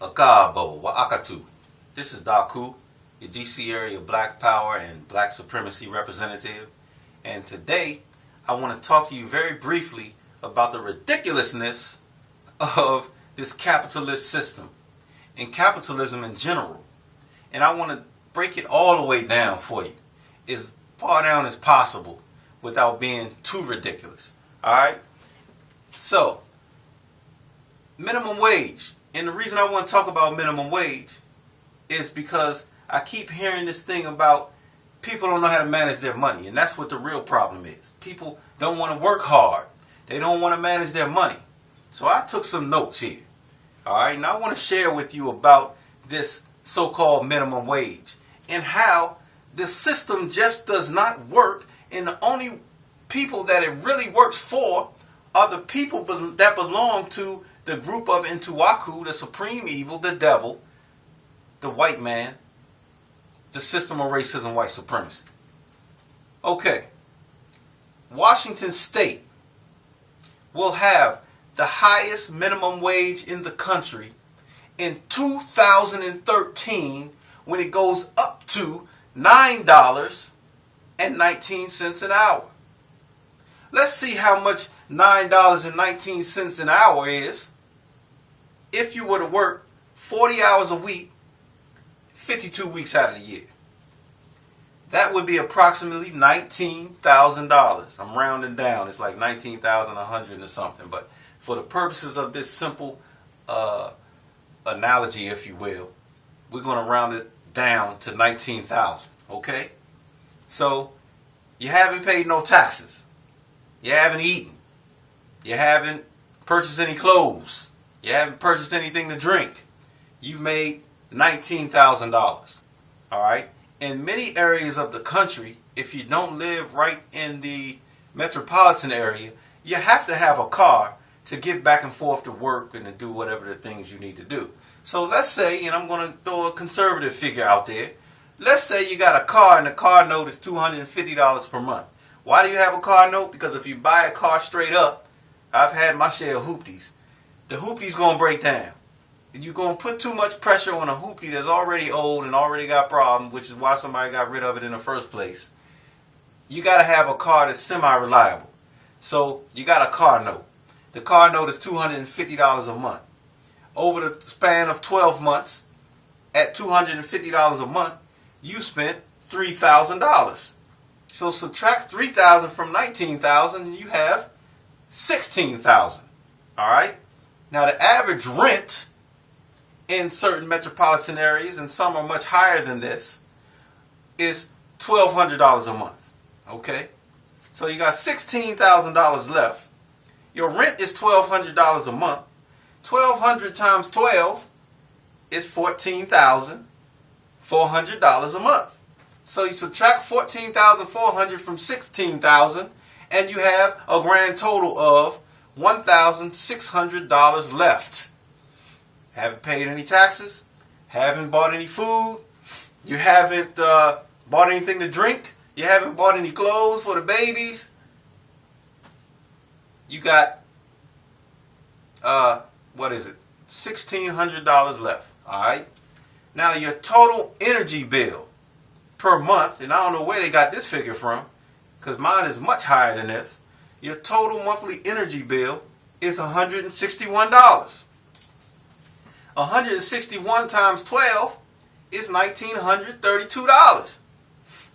Akabo, Wa'akatu. This is Daku, your DC area Black Power and Black Supremacy representative. And today, I want to talk to you very briefly about the ridiculousness of this capitalist system and capitalism in general. And I want to break it all the way down for you, as far down as possible without being too ridiculous. Alright? So, minimum wage. And the reason I want to talk about minimum wage is because I keep hearing this thing about people don't know how to manage their money. And that's what the real problem is. People don't want to work hard. They don't want to manage their money. So I took some notes here. Alright, and I want to share with you about this so-called minimum wage and how the system just does not work, and the only people that it really works for are the people that belong to the group of Intuaku, the supreme evil, the devil, the white man, the system of racism, white supremacy. Okay. Washington State will have the highest minimum wage in the country in 2013 when it goes up to $9.19 an hour. Let's see how much $9.19 an hour is if you were to work 40 hours a week, 52 weeks out of the year. That would be approximately $19,000. I'm rounding down. It's like 19,100 or something. But for the purposes of this simple analogy, if you will, we're going to round it down to 19,000. Okay? So, you haven't paid no taxes. You haven't eaten. You haven't purchased any clothes. You haven't purchased anything to drink. You've made $19,000. Alright? In many areas of the country, if you don't live right in the metropolitan area, you have to have a car to get back and forth to work and to do whatever the things you need to do. So let's say, and I'm going to throw a conservative figure out there, let's say you got a car and the car note is $250 per month. Why do you have a car note? Because if you buy a car straight up, I've had my share of hoopties. The hoopty's going to break down. And you're going to put too much pressure on a hoopty that's already old and already got problems, which is why somebody got rid of it in the first place. You got to have a car that's semi-reliable. So you got a car note. The car note is $250 a month. Over the span of 12 months, at $250 a month, you spent $3,000. So subtract $3,000 from $19,000 and you have $16,000. Alright? Now the average rent in certain metropolitan areas, and some are much higher than this, is $1,200 a month. Okay? So you got $16,000 left. Your rent is $1,200 a month. 1,200 times 12 is $14,400 a month. So you subtract $14,400 from $16,000 and you have a grand total of $1,600 left. Haven't paid any taxes, haven't bought any food, you haven't bought anything to drink, you haven't bought any clothes for the babies. You got $1,600 left. Alright? Now your total energy bill per month, and I don't know where they got this figure from, because mine is much higher than this. Your total monthly energy bill is $161. 161 times 12 is $1,932.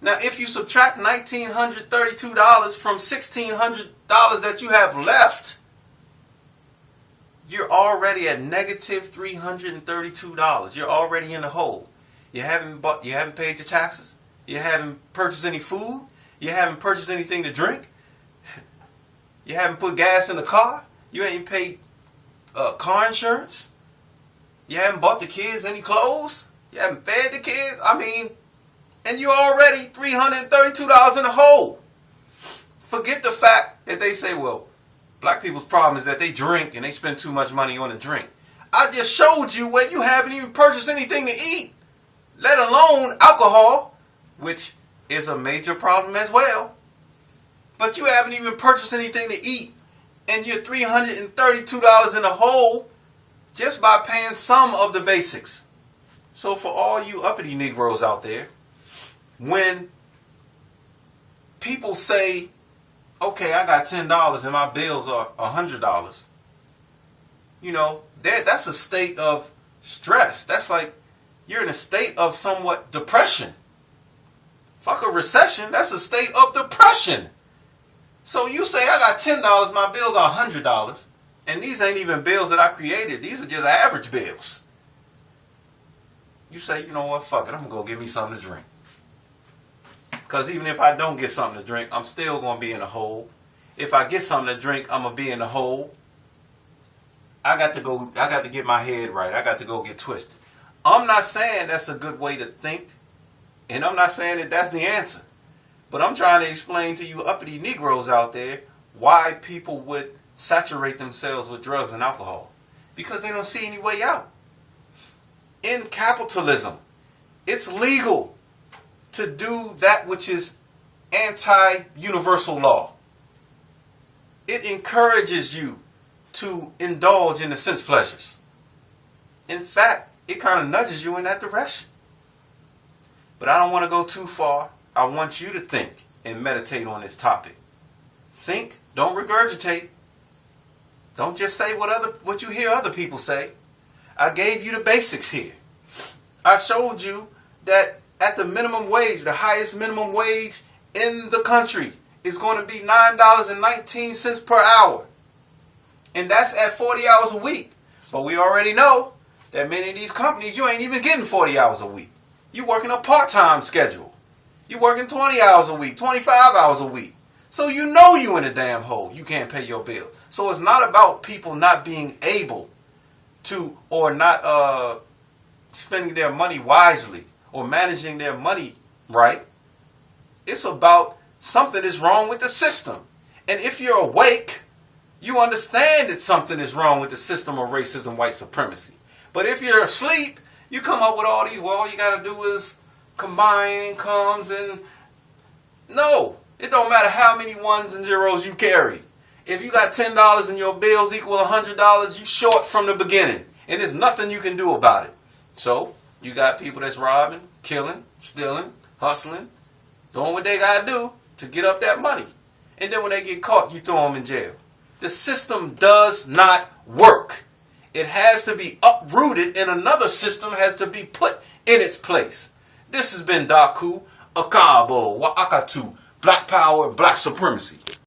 Now if you subtract $1,932 from $1,600 that you have left, you're already at negative $332. You're already in the hole. You haven't paid your taxes. You haven't purchased any food. You haven't purchased anything to drink. You haven't put gas in the car. You ain't paid car insurance. You haven't bought the kids any clothes. You haven't fed the kids. And you're already $332 in the hole. Forget the fact that they say, well, black people's problem is that they drink and they spend too much money on a drink. I just showed you where you haven't even purchased anything to eat, let alone alcohol, which is a major problem as well. But you haven't even purchased anything to eat, and you're $332 in the hole just by paying some of the basics. So for all you uppity Negroes out there, when people say, okay, I got $10 and my bills are $100, you know, that's a state of stress. That's like you're in a state of somewhat depression. Fuck a recession, that's a state of depression. So you say, I got $10, my bills are $100, and these ain't even bills that I created. These are just average bills. You say, you know what, fuck it, I'm going to go get me something to drink. Because even if I don't get something to drink, I'm still going to be in the hole. If I get something to drink, I'm going to be in the hole. I got to get my head right. I got to go get twisted. I'm not saying that's a good way to think, and I'm not saying that that's the answer. But I'm trying to explain to you uppity Negroes out there why people would saturate themselves with drugs and alcohol. Because they don't see any way out. In capitalism, it's legal to do that which is anti-universal law. It encourages you to indulge in the sense pleasures. In fact, it kind of nudges you in that direction. But I don't want to go too far. I want you to think and meditate on this topic. Think, don't regurgitate. Don't just say what you hear other people say. I gave you the basics here. I showed you that at the minimum wage, the highest minimum wage in the country is going to be $9.19 per hour. And that's at 40 hours a week. But we already know that many of these companies, you ain't even getting 40 hours a week. You're working a part-time schedule. You're working 20 hours a week, 25 hours a week. So you know you in a damn hole. You can't pay your bill. So it's not about people not being able to, or not spending their money wisely or managing their money right. It's about something is wrong with the system. And if you're awake, you understand that something is wrong with the system of racism, white supremacy. But if you're asleep, you come up with all these, well, all you got to do is combine incomes and... No, it don't matter how many ones and zeros you carry. If you got $10 and your bills equal $100, you short from the beginning. And there's nothing you can do about it. So, you got people that's robbing, killing, stealing, hustling, doing what they got to do to get up that money. And then when they get caught, you throw them in jail. The system does not work. It has to be uprooted and another system has to be put in its place. This has been Daku Akabo Wa Akatu, Black Power, Black Supremacy.